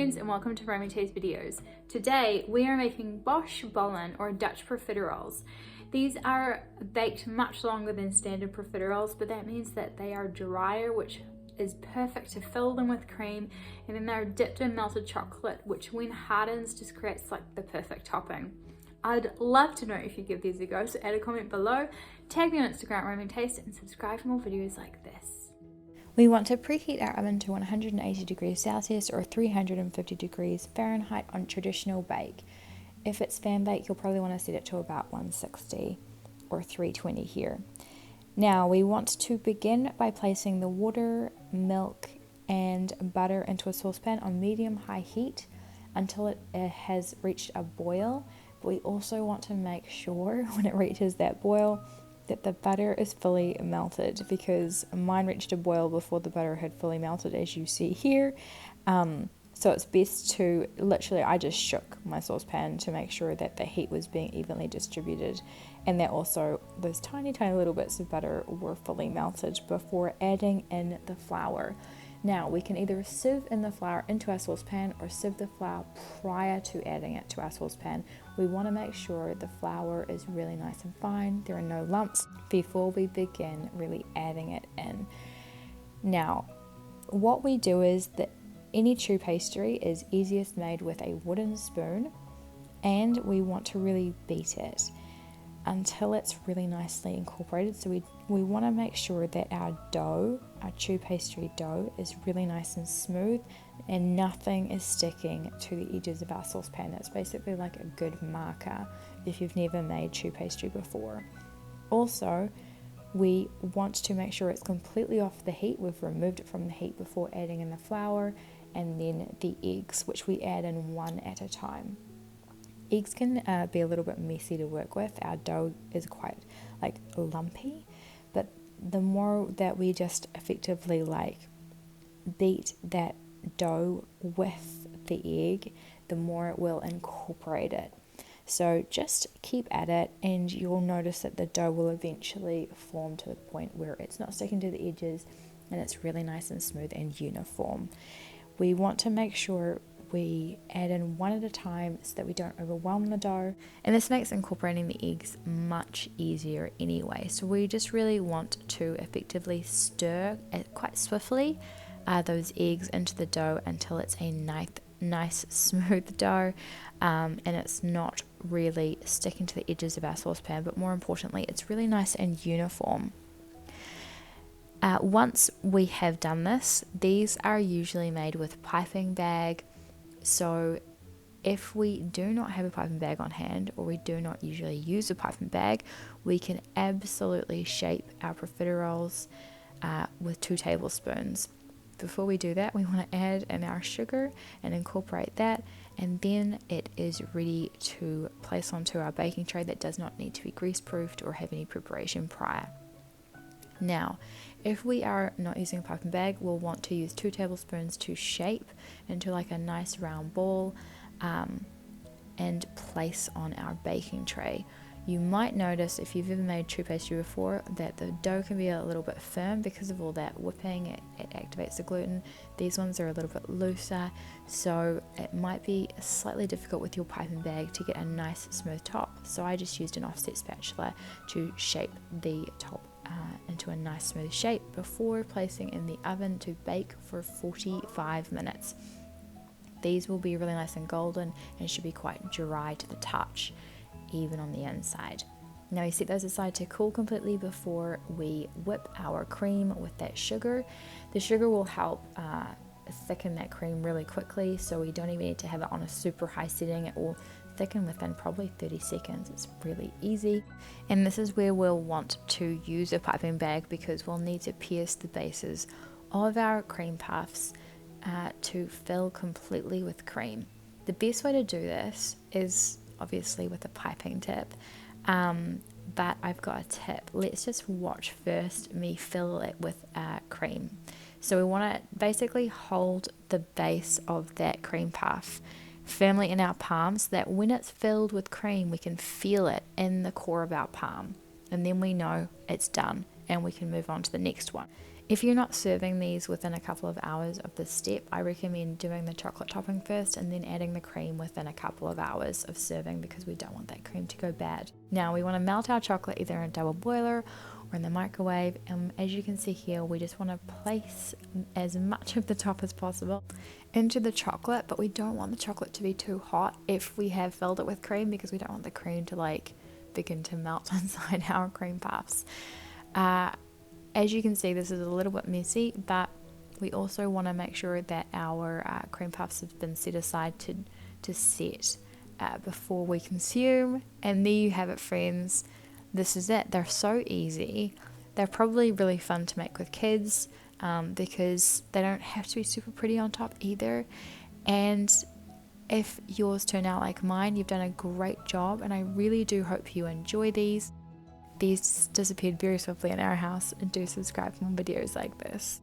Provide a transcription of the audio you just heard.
friends and welcome to Romy Taste Videos. Today we are making Bossche Bollen or Dutch Profiteroles. These are baked much longer than standard profiteroles, but that means that they are drier, which is perfect to fill them with cream, and then they're dipped in melted chocolate, which when hardens just creates like the perfect topping. I'd love to know if you give these a go, so add a comment below, tag me on Instagram Romy Taste, and subscribe for more videos like this. We want to preheat our oven to 180 degrees Celsius or 350 degrees Fahrenheit on traditional bake. If it's fan bake, you'll probably want to set it to about 160 or 320 here. Now we want to begin by placing the water, milk and butter into a saucepan on medium-high heat until it has reached a boil. But we also want to make sure when it reaches that boil that the butter is fully melted, because mine reached a boil before the butter had fully melted, as you see here. So it's best to literally, I just shook my saucepan to make sure that the heat was being evenly distributed and that also those tiny little bits of butter were fully melted before adding in the flour. Now we can either sieve in the flour into our saucepan or sieve the flour prior to adding it to our saucepan. We want to make sure the flour is really nice and fine, there are no lumps before we begin really adding it in. Now what we do is that any Choux pastry is easiest made with a wooden spoon, and we want to really beat it until it's really nicely incorporated. So we want to make sure that our dough, our Choux pastry dough, is really nice and smooth and nothing is sticking to the edges of our saucepan. It's basically like a good marker if you've never made Choux pastry before. Also, we want to make sure it's completely off the heat. We've removed it from the heat before adding in the flour and then the eggs, which we add in one at a time. Eggs can be a little bit messy to work with. Our dough is quite like lumpy, but the more that we just effectively like beat that dough with the egg, the more it will incorporate it. So just keep at it and you'll notice that the dough will eventually form to the point where it's not sticking to the edges and it's really nice and smooth and uniform. We want to make sure we add in one at a time so that we don't overwhelm the dough, and this makes incorporating the eggs much easier anyway. So we just really want to effectively stir quite swiftly those eggs into the dough until it's a nice smooth dough, and it's not really sticking to the edges of our saucepan, but more importantly it's really nice and uniform. Once we have done this, these are usually made with piping bag. So if we do not have a piping bag on hand, or we do not usually use a piping bag, we can absolutely shape our profiteroles with 2 tablespoons. Before we do that, we want to add in our sugar and incorporate that, and then it is ready to place onto our baking tray that does not need to be grease proofed or have any preparation prior. Now, if we are not using a piping bag, we'll want to use 2 tablespoons to shape into like a nice round ball and place on our baking tray. You might notice if you've ever made Choux pastry before that the dough can be a little bit firm because of all that whipping, it activates the gluten. These ones are a little bit looser, so it might be slightly difficult with your piping bag to get a nice smooth top. So I just used an offset spatula to shape the top into a nice smooth shape before placing in the oven to bake for 45 minutes. These will be really nice and golden and should be quite dry to the touch, even on the inside. Now we set those aside to cool completely before we whip our cream with that sugar. The sugar will help thicken that cream really quickly, so we don't even need to have it on a super high setting. It will thicken within probably 30 seconds. It's really easy, and this is where we'll want to use a piping bag because we'll need to pierce the bases of our cream puffs to fill completely with cream. The best way to do this is obviously with a piping tip, but I've got a tip. Let's just watch first me fill it with cream. So we want to basically hold the base of that cream puff firmly in our palm so that when it's filled with cream we can feel it in the core of our palm, and then we know it's done and we can move on to the next one. If you're not serving these within a couple of hours of this step, I recommend doing the chocolate topping first and then adding the cream within a couple of hours of serving, because we don't want that cream to go bad. Now we want to melt our chocolate either in a double boiler or in the microwave, and as you can see here, we just want to place as much of the top as possible into the chocolate, but we don't want the chocolate to be too hot if we have filled it with cream, because we don't want the cream to like begin to melt inside our cream puffs. As you can see, this is a little bit messy, but we also want to make sure that our cream puffs have been set aside to set before we consume. And there you have it, friends. This is it. They're so easy. They're probably really fun to make with kids because they don't have to be super pretty on top either. And if yours turn out like mine, you've done a great job, and I really do hope you enjoy these. These disappeared very swiftly in our house, and do subscribe for more videos like this.